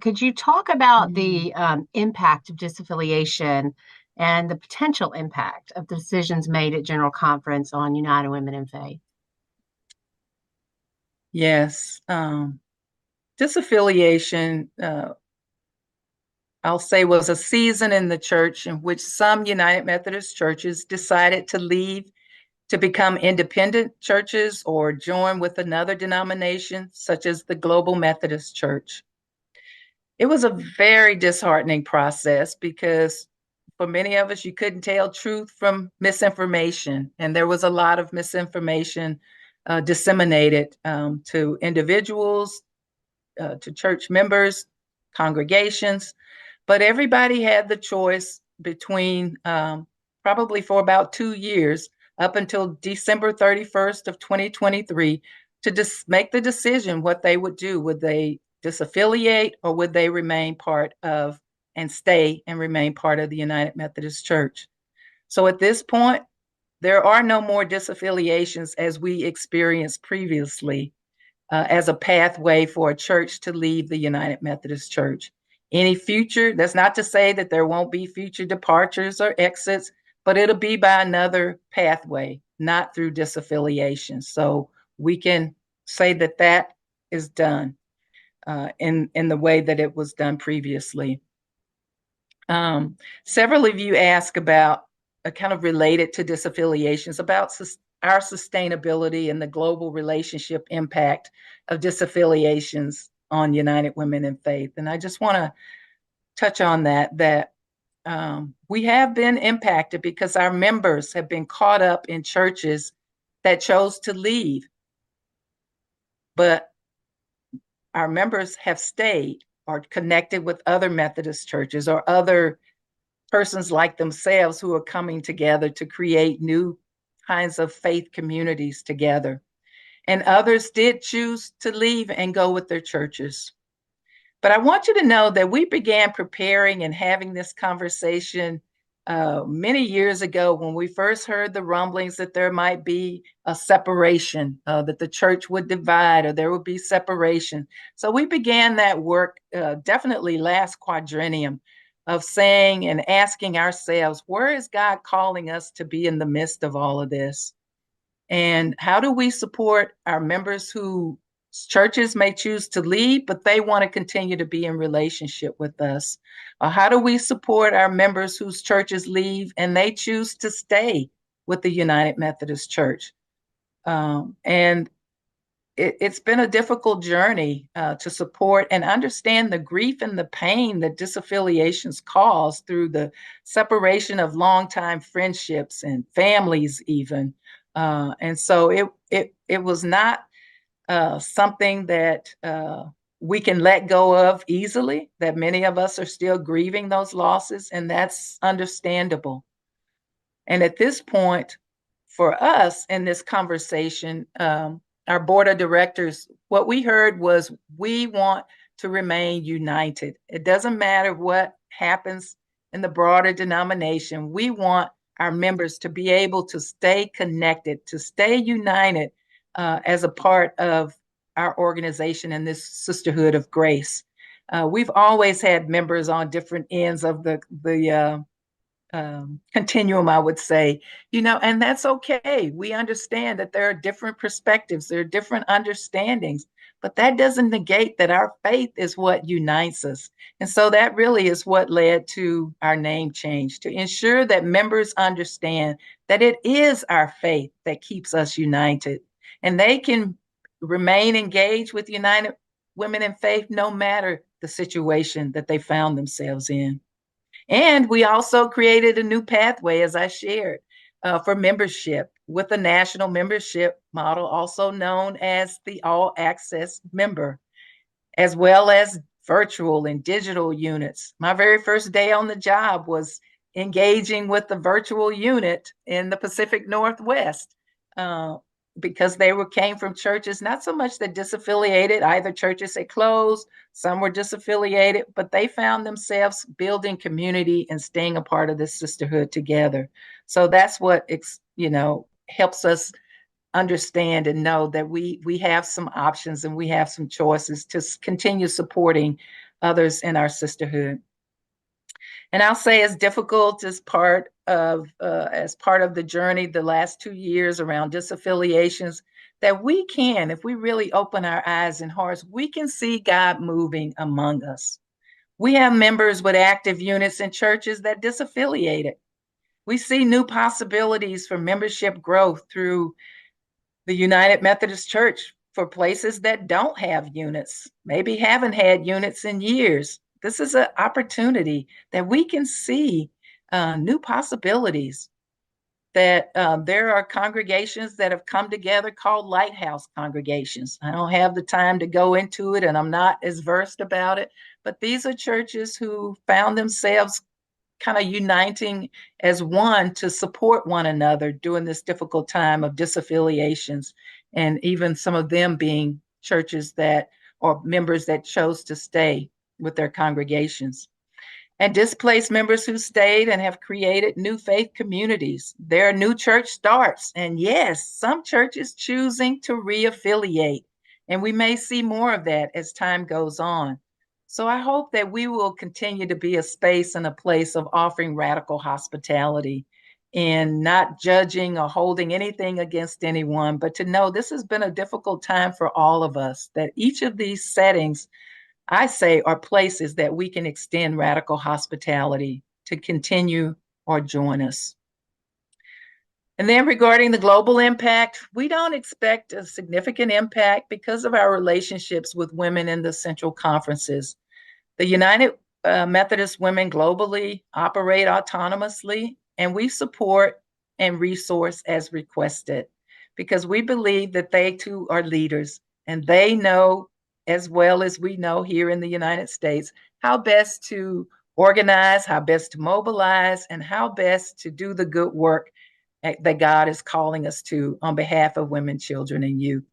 Could you talk about Mm. the impact of disaffiliation and the potential impact of the decisions made at General Conference on United Women in Faith? Yes. Disaffiliation, I'll say, was a season in the church in which some United Methodist churches decided to leave to become independent churches or join with another denomination, such as the Global Methodist Church. It was a very disheartening process because for many of us, you couldn't tell truth from misinformation. And there was a lot of misinformation disseminated to individuals, to church members, congregations. But everybody had the choice between probably for about 2 years up until December 31st of 2023 to make the decision what they would do. Would they disaffiliate or would they remain part of and stay and remain part of the United Methodist Church? So at this point, there are no more disaffiliations as we experienced previously as a pathway for a church to leave the United Methodist Church. Any future, that's not to say that there won't be future departures or exits, but it'll be by another pathway, not through disaffiliation. So we can say that that is done in the way that it was done previously. Several of you ask about, kind of related to disaffiliations, about our sustainability and the global relationship impact of disaffiliations on United Women in Faith. And I just want to touch on that we have been impacted because our members have been caught up in churches that chose to leave, but our members have stayed or connected with other Methodist churches or other persons like themselves who are coming together to create new kinds of faith communities together. And others did choose to leave and go with their churches. But I want you to know that we began preparing and having this conversation many years ago when we first heard the rumblings that there might be a separation, that the church would divide or there would be separation. So we began that work definitely last quadrennium of saying and asking ourselves, where is God calling us to be in the midst of all of this? And how do we support our members who churches may choose to leave, but they want to continue to be in relationship with us? Or how do we support our members whose churches leave and they choose to stay with the United Methodist Church? And it's been a difficult journey to support and understand the grief and the pain that disaffiliations cause through the separation of longtime friendships and families, even. And so it was not something that we can let go of easily, that many of us are still grieving those losses, and that's understandable. And at this point, for us in this conversation, our board of directors, what we heard was we want to remain united. It doesn't matter what happens in the broader denomination. We want our members to be able to stay connected, to stay united as a part of our organization and this sisterhood of grace. We've always had members on different ends of the continuum, I would say, and that's okay. We understand that there are different perspectives, there are different understandings, but that doesn't negate that our faith is what unites us. And so that really is what led to our name change, to ensure that members understand that it is our faith that keeps us united, and they can remain engaged with United Women in Faith no matter the situation that they found themselves in. And we also created a new pathway, as I shared, for membership with a national membership model, also known as the All Access member, as well as virtual and digital units. My very first day on the job was engaging with the virtual unit in the Pacific Northwest. Because they came from churches, not so much that disaffiliated, either churches had closed, some were disaffiliated, but they found themselves building community and staying a part of this sisterhood together. So that's what helps us understand and know that we have some options and we have some choices to continue supporting others in our sisterhood. And I'll say, as difficult as part of the journey the last 2 years around disaffiliations, that we can, if we really open our eyes and hearts, we can see God moving among us. We have members with active units in churches that disaffiliated. We see new possibilities for membership growth through the United Methodist Church for places that don't have units, maybe haven't had units in years. This is an opportunity that we can see new possibilities. That there are congregations that have come together called lighthouse congregations. I don't have the time to go into it, and I'm not as versed about it, but these are churches who found themselves kind of uniting as one to support one another during this difficult time of disaffiliations, and even some of them being churches that, or members that chose to stay with their congregations. And displaced members who stayed and have created new faith communities. There are new church starts. And yes, some churches choosing to reaffiliate. And we may see more of that as time goes on. So I hope that we will continue to be a space and a place of offering radical hospitality and not judging or holding anything against anyone, but to know this has been a difficult time for all of us, that each of these settings, I say, are places that we can extend radical hospitality to continue or join us. And then regarding the global impact, we don't expect a significant impact because of our relationships with women in the central conferences. The United Methodist Women globally operate autonomously, and we support and resource as requested because we believe that they too are leaders, and they know, as well as we know here in the United States, how best to organize, how best to mobilize, and how best to do the good work that God is calling us to on behalf of women, children, and youth.